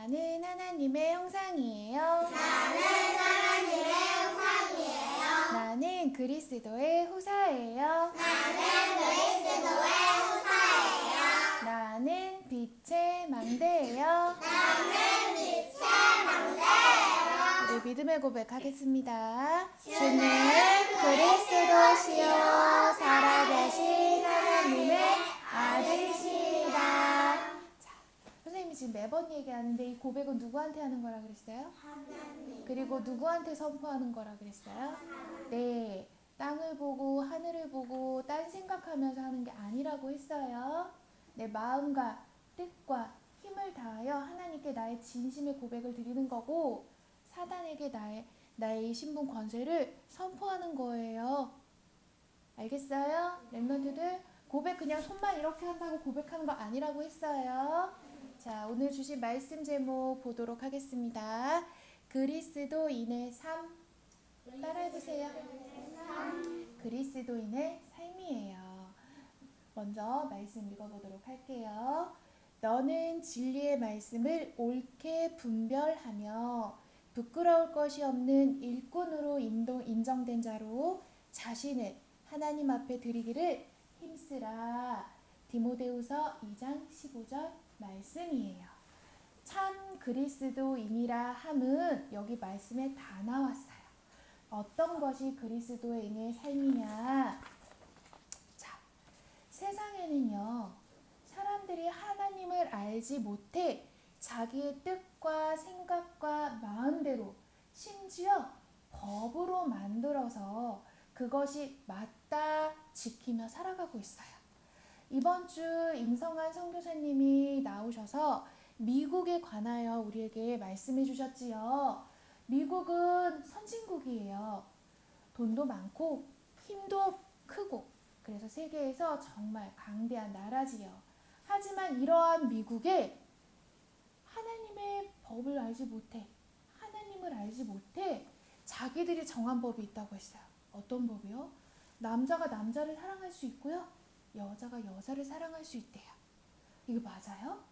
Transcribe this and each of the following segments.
나는 하나님의 형상이에요. 나는 하나님의 형상이에요. 나는 그리스도의 후사예요. 나는 그리스도의 후사예요. 나는 빛의 망대예요. 나는 빛의 망대예요. 우리 믿음의 고백하겠습니다. 주는 그리스도시요 살아계신 하나님의 아들이시다. 자, 선생님이 지금 매번 얘기하는데 이 고백은 누구한테 하는 거라 그랬어요? 하나님. 그리고 누구한테 선포하는 거라 그랬어요? 네, 땅을 보고 하늘을 보고 딴 생각하면서 하는 게 아니라고 했어요. 내 마음과 뜻과 힘을 다하여 하나님께 나의 진심의 고백을 드리는 거고, 사단에게 나의 신분 권세를 선포하는 거예요. 알겠어요? 랩런트들, 고백 그냥 손만 이렇게 한다고 고백하는 거 아니라고 했어요. 자, 오늘 주신 말씀 제목 보도록 하겠습니다. 그리스도인의 삶. 따라해보세요. 그리스도인의 삶이에요. 먼저 말씀 읽어보도록 할게요. 너는 진리의 말씀을 옳게 분별하며 부끄러울 것이 없는 일꾼으로 인정된 자로 자신을 하나님 앞에 드리기를 힘쓰라. 디모데후서 2장 15절 말씀이에요. 참 그리스도인이라 함은 여기 말씀에 다 나왔어요. 어떤 것이 그리스도인의 삶이냐? 자, 세상에는요, 사람들이 하나님을 알지 못해 자기의 뜻과 생각과 마음대로 심지어 법으로 만들어서 그것이 맞다 지키며 살아가고 있어요. 이번 주 임성한 선교사님이 나오셔서 미국에 관하여 우리에게 말씀해 주셨지요. 미국은 선진국이에요. 돈도 많고 힘도 크고 그래서 세계에서 정말 강대한 나라지요. 하지만 이러한 미국에 하나님의 법을 알지 못해, 하나님을 알지 못해 자기들이 정한 법이 있다고 했어요. 어떤 법이요? 남자가 남자를 사랑할 수 있고요, 여자가 여자를 사랑할 수 있대요. 이거 맞아요?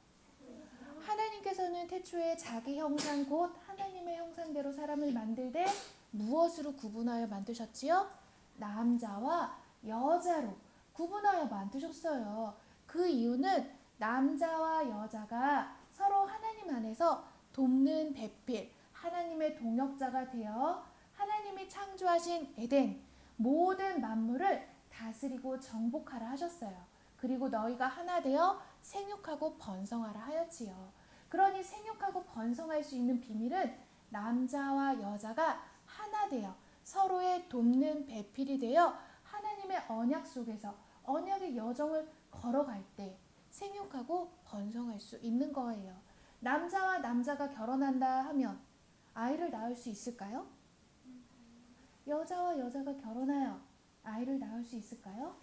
하나님께서는 태초에 자기 형상 곧 하나님의 형상대로 사람을 만들되 무엇으로 구분하여 만드셨지요? 남자와 여자로 구분하여 만드셨어요. 그 이유는 남자와 여자가 서로 하나님 안에서 돕는 배필, 하나님의 동역자가 되어 하나님이 창조하신 에덴 모든 만물을 다스리고 정복하라 하셨어요. 그리고 너희가 하나 되어 생육하고 번성하라 하였지요. 그러니 생육하고 번성할 수 있는 비밀은 남자와 여자가 하나 되어 서로의 돕는 배필이 되어 하나님의 언약 속에서 언약의 여정을 걸어갈 때 생육하고 번성할 수 있는 거예요. 남자와 남자가 결혼한다 하면 아이를 낳을 수 있을까요? 여자와 여자가 결혼하여 아이를 낳을 수 있을까요?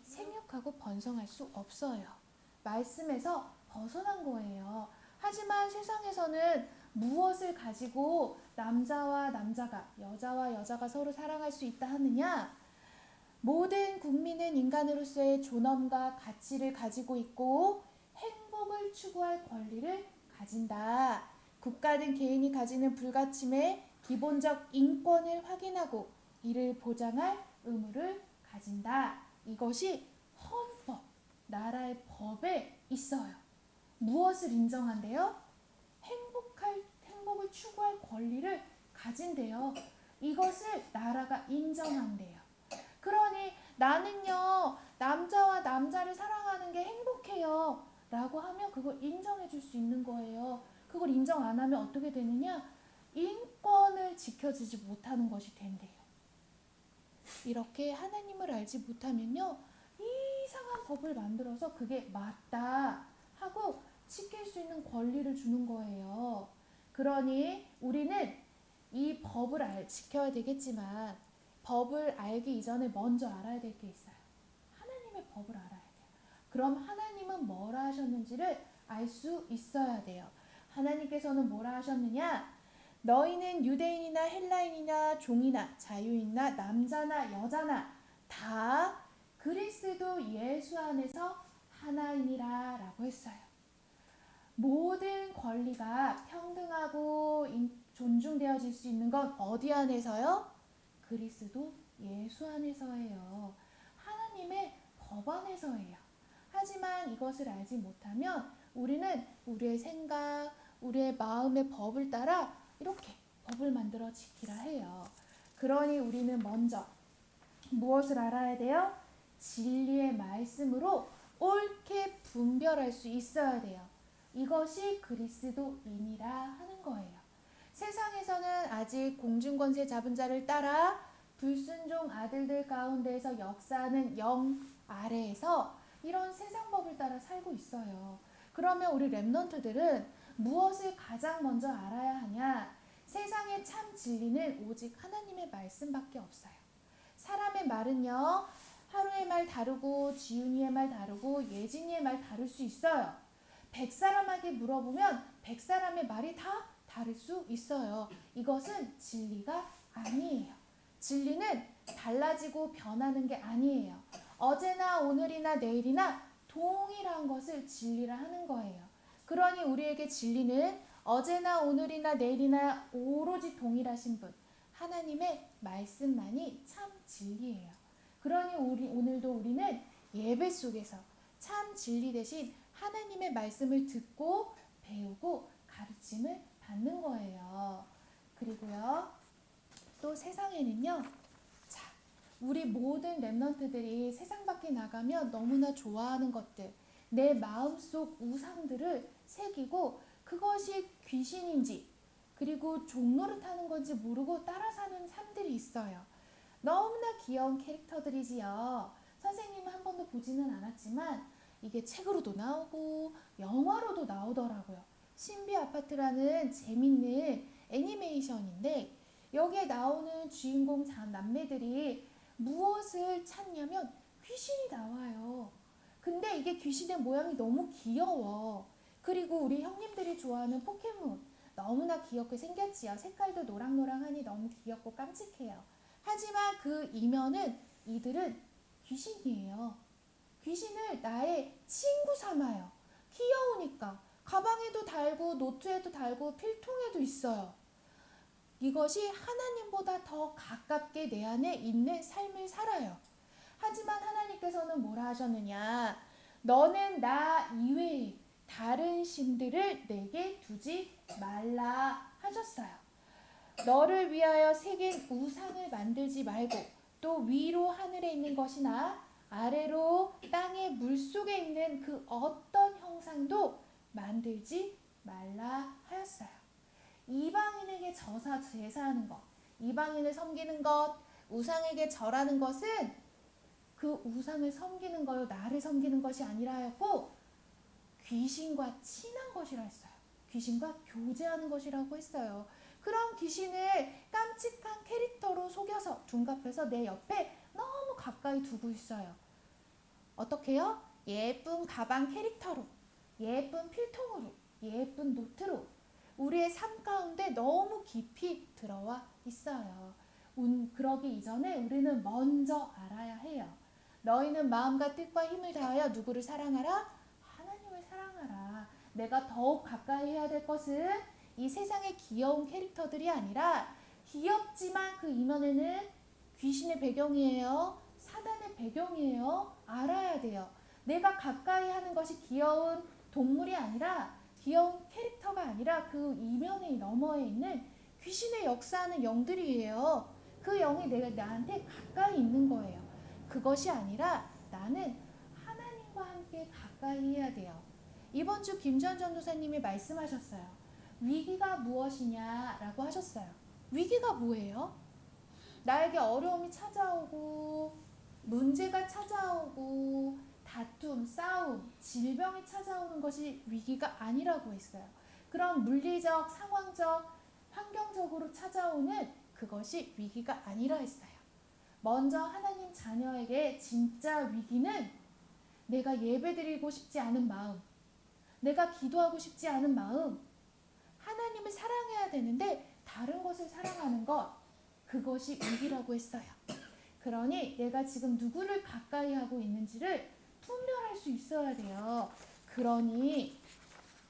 생육하고 번성할 수 없어요. 말씀에서 벗어난 거예요. 하지만 세상에서는 무엇을 가지고 남자와 남자가, 여자와 여자가 서로 사랑할 수 있다 하느냐? 모든 국민은 인간으로서의 존엄과 가치를 가지고 있고 행복을 추구할 권리를 가진다. 국가는 개인이 가지는 불가침의 기본적 인권을 확인하고 이를 보장할 의무를 가진다. 이것이 헌법, 나라의 법에 있어요. 무엇을 인정한대요? 행복을 추구할 권리를 가진대요. 이것을 나라가 인정한대요. 그러니 나는요, 남자와 남자를 사랑하는 게 행복해요 라고 하면 그걸 인정해 줄 수 있는 거예요. 그걸 인정 안 하면 어떻게 되느냐? 인권을 지켜주지 못하는 것이 된대요. 이렇게 하나님을 알지 못하면요, 이상한 법을 만들어서 그게 맞다 하고 지킬 수 있는 권리를 주는 거예요. 그러니 우리는 이 법을 지켜야 되겠지만 법을 알기 이전에 먼저 알아야 될 게 있어요. 하나님의 법을 알아야 돼요. 그럼 하나님은 뭐라 하셨는지를 알 수 있어야 돼요. 하나님께서는 뭐라 하셨느냐? 너희는 유대인이나 헬라인이나 종이나 자유인이나 남자나 여자나 다 그리스도 예수 안에서 하나이니라 라고 했어요. 모든 권리가 평등하고 존중되어질 수 있는 건 어디 안에서요? 그리스도 예수 안에서예요. 하나님의 법 안에서예요. 하지만 이것을 알지 못하면 우리는 우리의 생각, 우리의 마음의 법을 따라 이렇게 법을 만들어 지키라 해요. 그러니 우리는 먼저 무엇을 알아야 돼요? 진리의 말씀으로 옳게 분별할 수 있어야 돼요. 이것이 그리스도인이라 하는 거예요. 세상에서는 아직 공중권세 잡은 자를 따라 불순종 아들들 가운데에서 역사하는 영 아래에서 이런 세상 법을 따라 살고 있어요. 그러면 우리 렘넌트들은 무엇을 가장 먼저 알아야 하냐? 세상의 참 진리는 오직 하나님의 말씀밖에 없어요. 사람의 말은요, 하루의 말 다르고 지윤이의 말 다르고 예진이의 말 다를 수 있어요. 100사람에게 물어보면 100사람의 말이 다 다를 수 있어요. 이것은 진리가 아니에요. 진리는 달라지고 변하는 게 아니에요. 어제나 오늘이나 내일이나 동일한 것을 진리라 하는 거예요. 그러니 우리에게 진리는 어제나 오늘이나 내일이나 오로지 동일하신 분, 하나님의 말씀만이 참 진리예요. 그러니 오늘도 우리는 예배 속에서 참 진리 대신 하나님의 말씀을 듣고 배우고 가르침을 받는 거예요. 그리고요, 또 세상에는요, 자, 우리 모든 렘넌트들이 세상 밖에 나가면 너무나 좋아하는 것들, 내 마음속 우상들을 새기고 그것이 귀신인지 그리고 종로를 타는 건지 모르고 따라 사는 삶들이 있어요. 너무나 귀여운 캐릭터들이지요. 선생님은 한 번도 보지는 않았지만 이게 책으로도 나오고 영화로도 나오더라고요. 신비 아파트라는 재밌는 애니메이션인데 여기에 나오는 주인공 남매들이 무엇을 찾냐면 귀신이 나와요. 근데 이게 귀신의 모양이 너무 귀여워. 그리고 우리 형님들이 좋아하는 포켓몬 너무나 귀엽게 생겼지요. 색깔도 노랑노랑하니 너무 귀엽고 깜찍해요. 하지만 그 이면은 이들은 귀신이에요. 귀신을 나의 친구 삼아요. 귀여우니까. 가방에도 달고 노트에도 달고 필통에도 있어요. 이것이 하나님보다 더 가깝게 내 안에 있는 삶을 살아요. 하지만 하나님께서는 뭐라 하셨느냐? 너는 나 이외에 다른 신들을 내게 두지 말라 하셨어요. 너를 위하여 새긴 우상을 만들지 말고 또 위로 하늘에 있는 것이나 아래로 땅의 물속에 있는 그 어떤 형상도 만들지 말라 하였어요. 이방인에게 제사하는 것, 이방인을 섬기는 것, 우상에게 절하는 것은 그 우상을 섬기는 거요, 나를 섬기는 것이 아니라 하였고 귀신과 친한 것이라 했어요. 귀신과 교제하는 것이라고 했어요. 그런 귀신을 깜찍한 캐릭터로 속여서 둔갑해서 내 옆에 너무 가까이 두고 있어요. 어떻게요? 예쁜 가방 캐릭터로, 예쁜 필통으로, 예쁜 노트로 우리의 삶 가운데 너무 깊이 들어와 있어요. 그러기 이전에 우리는 먼저 알아야 해요. 너희는 마음과 뜻과 힘을 다하여 누구를 사랑하라? 하나님을 사랑하라. 내가 더욱 가까이 해야 될 것은 이 세상의 귀여운 캐릭터들이 아니라 귀엽지만 그 이면에는 귀신의 배경이에요. 사단의 배경이에요. 알아야 돼요. 내가 가까이 하는 것이 귀여운 동물이 아니라 귀여운 캐릭터가 아니라 그 이면에 너머에 있는 귀신의 역사하는 영들이에요. 그 영이 나한테 가까이 있는 거예요. 그것이 아니라 나는 하나님과 함께 가까이 해야 돼요. 이번 주 김주환 전도사님이 말씀하셨어요. 위기가 무엇이냐라고 하셨어요. 위기가 뭐예요? 나에게 어려움이 찾아오고 문제가 찾아오고 다툼, 싸움, 질병이 찾아오는 것이 위기가 아니라고 했어요. 그런 물리적, 상황적, 환경적으로 찾아오는 그것이 위기가 아니라 했어요. 먼저 하나님 자녀에게 진짜 위기는 내가 예배드리고 싶지 않은 마음, 내가 기도하고 싶지 않은 마음, 하나님을 사랑해야 되는데 다른 것을 사랑하는 것, 그것이 위기라고 했어요. 그러니 내가 지금 누구를 가까이 하고 있는지를 분별할 수 있어야 돼요. 그러니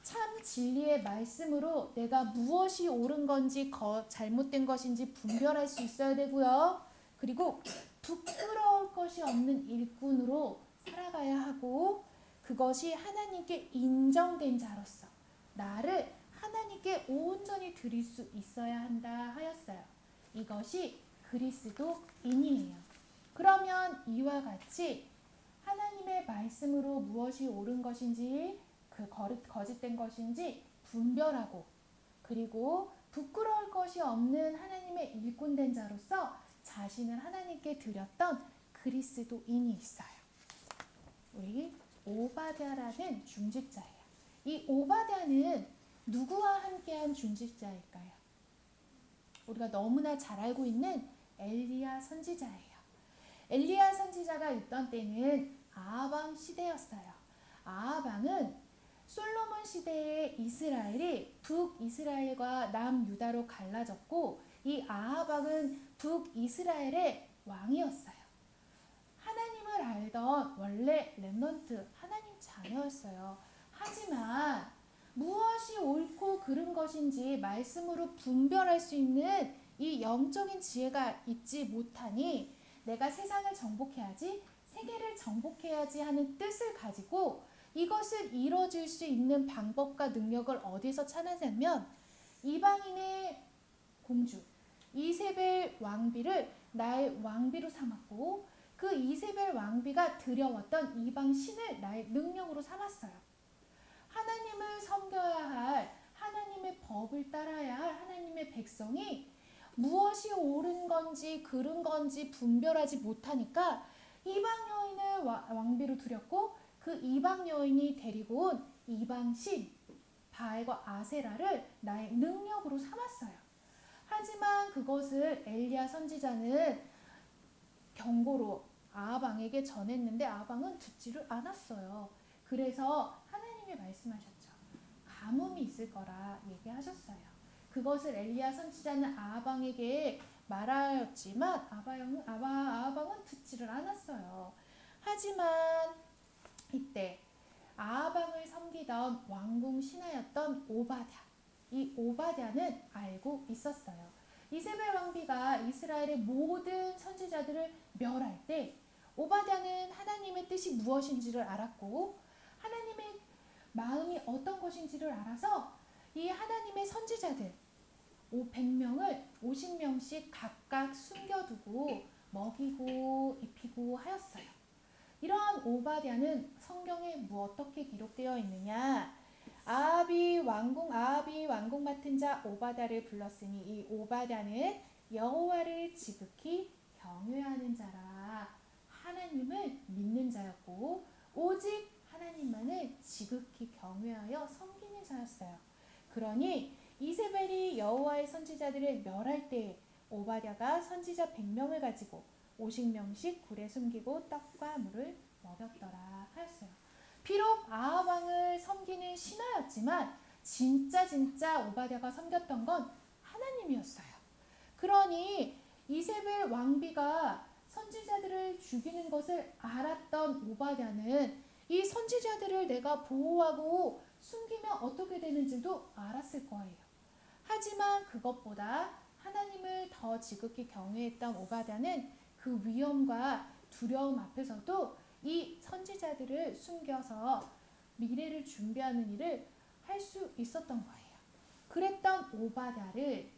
참 진리의 말씀으로 내가 무엇이 옳은 건지 잘못된 것인지 분별할 수 있어야 되고요. 그리고 부끄러울 것이 없는 일꾼으로 살아가야 하고, 그것이 하나님께 인정된 자로서 나를 하나님께 온전히 드릴 수 있어야 한다 하였어요. 이것이 그리스도인이에요. 그러면 이와 같이 하나님의 말씀으로 무엇이 옳은 것인지 거짓된 것인지 분별하고, 그리고 부끄러울 것이 없는 하나님의 일꾼된 자로서 자신을 하나님께 드렸던 그리스도인이 있어요. 우리 오바댜라는 중직자예요. 이 오바댜는 누구와 함께한 중직자일까요? 우리가 너무나 잘 알고 있는 엘리야 선지자예요. 엘리야 선지자가 있던 때는 아하방 시대였어요. 아하방은 솔로몬 시대에 이스라엘이 북이스라엘과 남유다로 갈라졌고, 이 아하방은 북이스라엘의 왕이었어요. 하나님을 알던 원래 렘넌트, 하나님 자녀였어요. 하지만 무엇이 옳고 그른 것인지 말씀으로 분별할 수 있는 이 영적인 지혜가 있지 못하니, 내가 세상을 정복해야지, 세계를 정복해야지 하는 뜻을 가지고 이것을 이뤄줄 수 있는 방법과 능력을 어디서 찾았냐면, 이방인의 공주 이세벨 왕비를 나의 왕비로 삼았고, 그 이세벨 왕비가 들여왔던 이방 신을 나의 능력으로 삼았어요. 하나님을 섬겨야 할, 하나님의 법을 따라야 할 하나님의 백성이 무엇이 옳은 건지 그른 건지 분별하지 못하니까 이방 여인을 왕비로 들였고, 그 이방 여인이 데리고 온 이방 신 바알과 아세라를 나의 능력으로 삼았어요. 하지만 그것을 엘리야 선지자는 경고로 아하방에게 전했는데 아하방은 듣지를 않았어요. 그래서 하나님이 말씀하셨죠. 가뭄이 있을 거라 얘기하셨어요. 그것을 엘리야 선지자는 아하방에게 말하였지만 아하방은 듣지를 않았어요. 하지만 이때 아하방을 섬기던 왕궁 신하였던 오바댜, 이 오바댜는 알고 있었어요. 이세벨 왕비가 이스라엘의 모든 선지자들을 멸할 때 오바댜는 하나님의 뜻이 무엇인지를 알았고, 하나님의 마음이 어떤 것인지를 알아서 이 하나님의 선지자들 100명을 50명씩 각각 숨겨두고 먹이고 입히고 하였어요. 이러한 오바댜는 성경에 어떻게 기록되어 있느냐? 아합이 왕궁 맡은 자 오바댜를 불렀으니 이 오바댜는 여호와를 지극히 경외하는 자라. 하나님을 믿는 자였고 오직 하나님만을 지극히 경외하여 섬기는 자였어요. 그러니 이세벨이 여호와의 선지자들을 멸할 때 오바댜가 선지자 100명을 가지고 50명씩 굴에 숨기고 떡과 물을 먹였더라 하였어요. 비록 아합 왕을 섬기는 신하였지만 진짜 오바댜가 섬겼던 건 하나님이었어요. 그러니 이세벨 왕비가 선지자들을 죽이는 것을 알았던 오바댜는 이 선지자들을 내가 보호하고 숨기면 어떻게 되는지도 알았을 거예요. 하지만 그것보다 하나님을 더 지극히 경외했던 오바댜는 그 위험과 두려움 앞에서도 이 선지자들을 숨겨서 미래를 준비하는 일을 할 수 있었던 거예요. 그랬던 오바댜를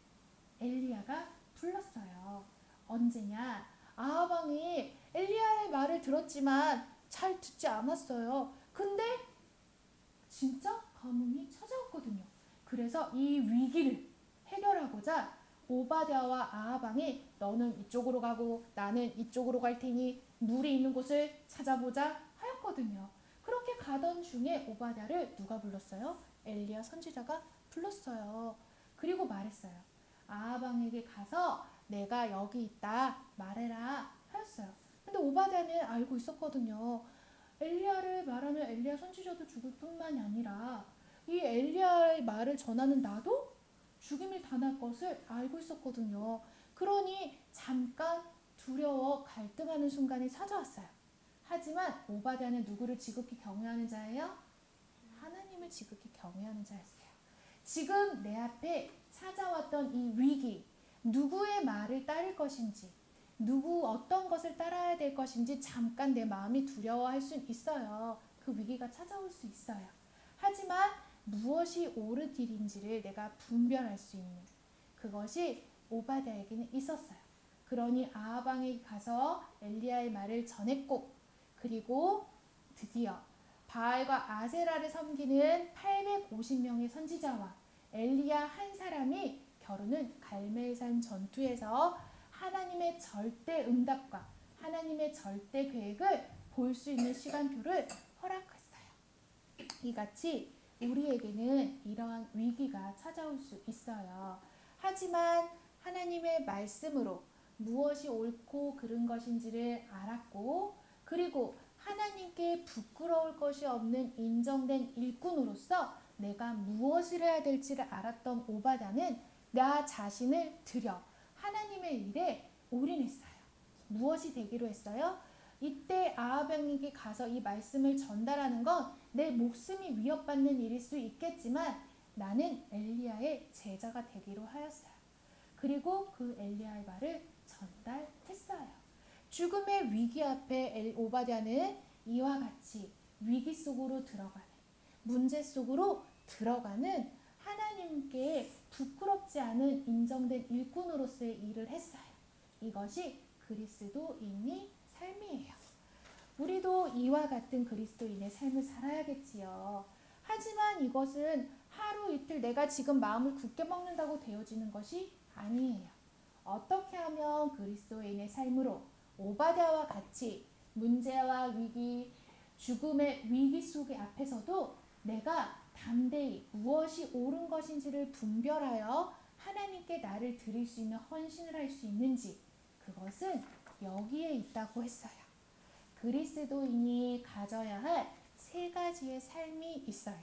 엘리야가 불렀어요. 언제냐? 아합 왕이 엘리야의 말을 들었지만 잘 듣지 않았어요. 근데 진짜 가뭄이 찾아왔거든요. 그래서 이 위기를 해결하고자 오바댜와 아합 왕이 너는 이쪽으로 가고 나는 이쪽으로 갈 테니 물이 있는 곳을 찾아보자 하였거든요. 그렇게 가던 중에 오바댜를 누가 불렀어요? 엘리야 선지자가 불렀어요. 그리고 말했어요. 아합 왕에게 가서 내가 여기 있다 말해라 하였어요. 근데 오바댜는 알고 있었거든요. 엘리야를 말하면 엘리야 선지자도 죽을 뿐만이 아니라 이 엘리야의 말을 전하는 나도 죽임을 당할 것을 알고 있었거든요. 그러니 잠깐 두려워 갈등하는 순간이 찾아왔어요. 하지만 오바댜는 누구를 지극히 경외하는 자예요? 하나님을 지극히 경외하는 자였어요. 지금 내 앞에 찾아왔던 이 위기, 누구의 말을 따를 것인지, 어떤 것을 따라야 될 것인지 잠깐 내 마음이 두려워할 수 있어요. 그 위기가 찾아올 수 있어요. 하지만 무엇이 옳은 길인지를 내가 분별할 수 있는 그것이 오바댜에게는 있었어요. 그러니 아하방에 가서 엘리야의 말을 전했고, 그리고 드디어 바알과 아세라를 섬기는 850명의 선지자와 엘리야 한 사람이 겨루는 갈멜산 전투에서 하나님의 절대 응답과 하나님의 절대 계획을 볼 수 있는 시간표를 허락했어요. 이같이 우리에게는 이러한 위기가 찾아올 수 있어요. 하지만 하나님의 말씀으로 무엇이 옳고 그른 것인지를 알았고, 그리고 하나님께 부끄러울 것이 없는 인정된 일꾼으로서 내가 무엇을 해야 될지를 알았던 오바댜는 나 자신을 들여 하나님의 일에 올인했어요. 무엇이 되기로 했어요? 이때 아하방에게 가서 이 말씀을 전달하는 건 내 목숨이 위협받는 일일 수 있겠지만 나는 엘리야의 제자가 되기로 하였어요. 그리고 그 엘리야의 말을 전달했어요. 죽음의 위기 앞에 오바댜는 이와 같이 위기 속으로 들어가는, 문제 속으로 들어가는 하나님께 부끄럽지 않은 인정된 일꾼으로서의 일을 했어요. 이것이 그리스도인의 삶이에요. 우리도 이와 같은 그리스도인의 삶을 살아야겠지요. 하지만 이것은 하루 이틀 내가 지금 마음을 굳게 먹는다고 되어지는 것이 아니에요. 어떻게 하면 그리스도인의 삶으로 오바댜와 같이 문제와 위기, 죽음의 위기 속의 앞에서도 내가 담대히 무엇이 옳은 것인지를 분별하여 하나님께 나를 드릴 수 있는 헌신을 할 수 있는지, 그것은 여기에 있다고 했어요. 그리스도인이 가져야 할 세 가지의 삶이 있어요.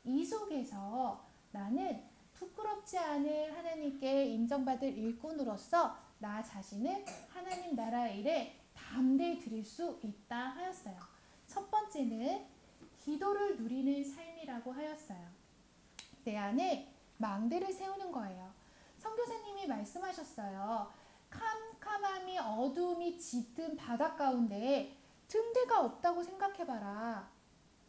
이 속에서 나는 부끄럽지 않은 하나님께 인정받을 일꾼으로서 나 자신을 하나님 나라 일에 담대히 드릴 수 있다 하였어요. 첫 번째는 기도를 누리는 삶이라고 하였어요. 내 안에 망대를 세우는 거예요. 선교사님이 말씀하셨어요. 캄캄함이 어둠이 짙은 바다 가운데 등대가 없다고 생각해봐라.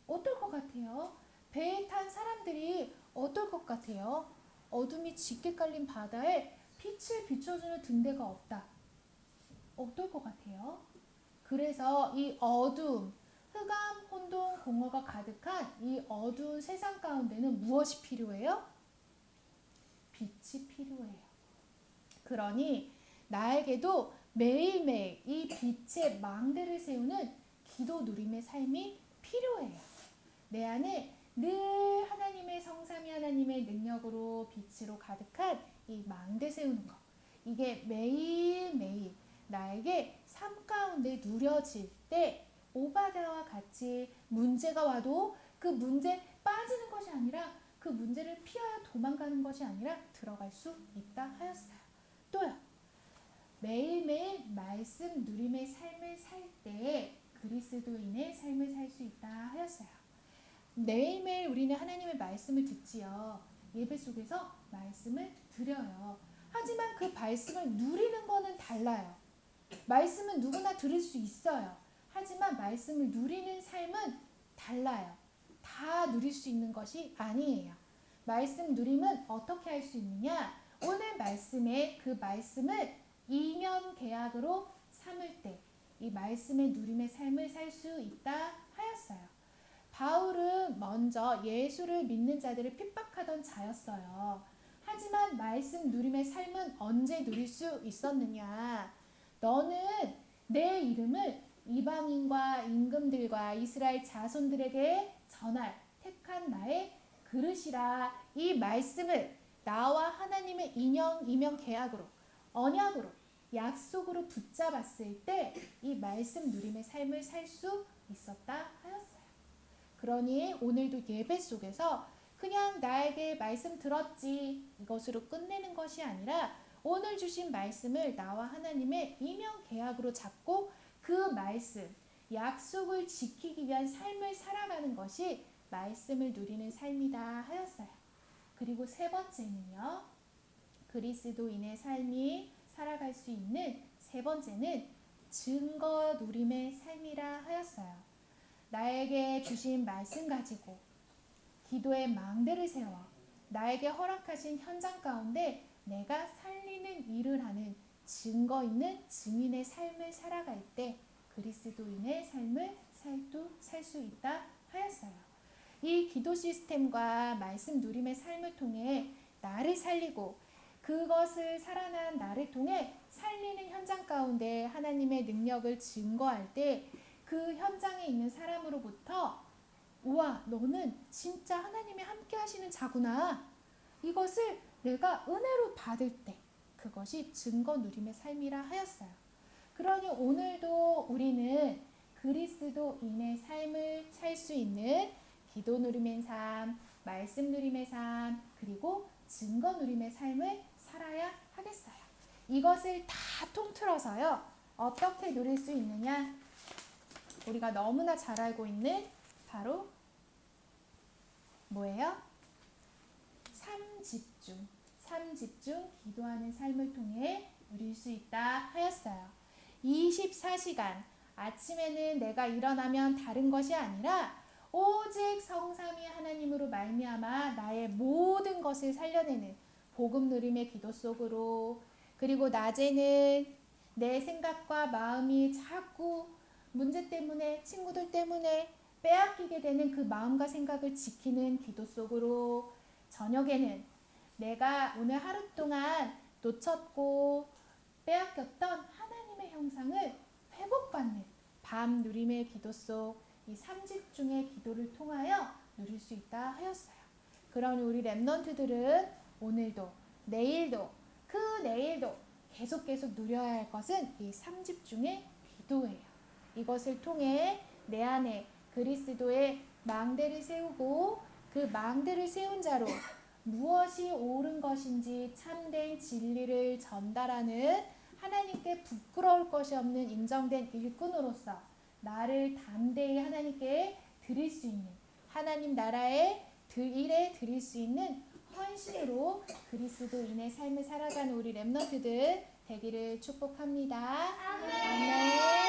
어떨 것 같아요? 배에 탄 사람들이 어떨 것 같아요? 어둠이 짙게 깔린 바다에 빛을 비춰주는 등대가 없다. 어떨 것 같아요? 그래서 이 어둠, 흑암, 혼돈, 공허가 가득한 이 어두운 세상 가운데는 무엇이 필요해요? 빛이 필요해요. 그러니 나에게도 매일매일 이 빛의 망대를 세우는 기도 누림의 삶이 필요해요. 내 안에 늘 하나님의 성삼위 하나님의 능력으로 빛으로 가득한 이 망대 세우는 것, 이게 매일매일 나에게 삶 가운데 누려질 때 오바댜와 같이 문제가 와도 그 문제 빠지는 것이 아니라 그 문제를 피하여 도망가는 것이 아니라 들어갈 수 있다 하였어요. 또요, 매일매일 말씀 누림의 삶을 살 때 그리스도인의 삶을 살 수 있다 하였어요. 매일매일 우리는 하나님의 말씀을 듣지요. 예배 속에서 말씀을 드려요. 하지만 그 말씀을 누리는 거는 달라요. 말씀은 누구나 들을 수 있어요. 하지만 말씀을 누리는 삶은 달라요. 다 누릴 수 있는 것이 아니에요. 말씀 누림은 어떻게 할 수 있느냐? 오늘 말씀에 그 말씀을 이면 계약으로 삼을 때 이 말씀의 누림의 삶을 살 수 있다 하였어요. 바울은 먼저 예수를 믿는 자들을 핍박하던 자였어요. 하지만 말씀 누림의 삶은 언제 누릴 수 있었느냐? 너는 내 이름을 이방인과 임금들과 이스라엘 자손들에게 전할 택한 나의 그릇이라. 이 말씀을 나와 하나님의 이면 계약으로, 언약으로, 약속으로 붙잡았을 때 이 말씀 누림의 삶을 살 수 있었다 하였어요. 그러니 오늘도 예배 속에서 그냥 나에게 말씀 들었지 이것으로 끝내는 것이 아니라 오늘 주신 말씀을 나와 하나님의 이면 계약으로 잡고 그 말씀, 약속을 지키기 위한 삶을 살아가는 것이 말씀을 누리는 삶이다 하였어요. 그리고 세 번째는요. 그리스도인의 삶이 살아갈 수 있는 세 번째는 증거 누림의 삶이라 하였어요. 나에게 주신 말씀 가지고 기도의 망대를 세워 나에게 허락하신 현장 가운데 내가 살리는 일을 하는 증거 있는 증인의 삶을 살아갈 때 그리스도인의 삶을 살 수 있다 하였어요. 이 기도 시스템과 말씀 누림의 삶을 통해 나를 살리고 그것을 살아난 나를 통해 살리는 현장 가운데 하나님의 능력을 증거할 때 그 현장에 있는 사람으로부터 우와, 너는 진짜 하나님이 함께 하시는 자구나. 이것을 내가 은혜로 받을 때 그것이 증거 누림의 삶이라 하였어요. 그러니 오늘도 우리는 그리스도인의 삶을 살 수 있는 기도 누림의 삶, 말씀 누림의 삶, 그리고 증거 누림의 삶을 살아야 하겠어요. 이것을 다 통틀어서요. 어떻게 누릴 수 있느냐? 우리가 너무나 잘 알고 있는 바로 뭐예요? 삼집중 기도하는 삶을 통해 누릴 수 있다 하였어요. 24시간 아침에는 내가 일어나면 다른 것이 아니라 오직 성삼위 하나님으로 말미암아 나의 모든 것을 살려내는 복음 누림의 기도 속으로, 그리고 낮에는 내 생각과 마음이 자꾸 문제 때문에 친구들 때문에 빼앗기게 되는 그 마음과 생각을 지키는 기도 속으로, 저녁에는 내가 오늘 하루 동안 놓쳤고 빼앗겼던 하나님의 형상을 회복받는 밤 누림의 기도 속, 이 삼집중의 기도를 통하여 누릴 수 있다 하였어요. 그러니 우리 렘넌트들은 오늘도 내일도 그 내일도 계속 누려야 할 것은 이 삼집중의 기도예요. 이것을 통해 내 안에 그리스도의 망대를 세우고 그 망대를 세운 자로 무엇이 옳은 것인지 참된 진리를 전달하는 하나님께 부끄러울 것이 없는 인정된 일꾼으로서 나를 담대히 하나님께 드릴 수 있는, 하나님 나라의 일에 드릴 수 있는 헌신으로 그리스도인의 삶을 살아가는 우리 렘넌트들 되기를 축복합니다. 아멘.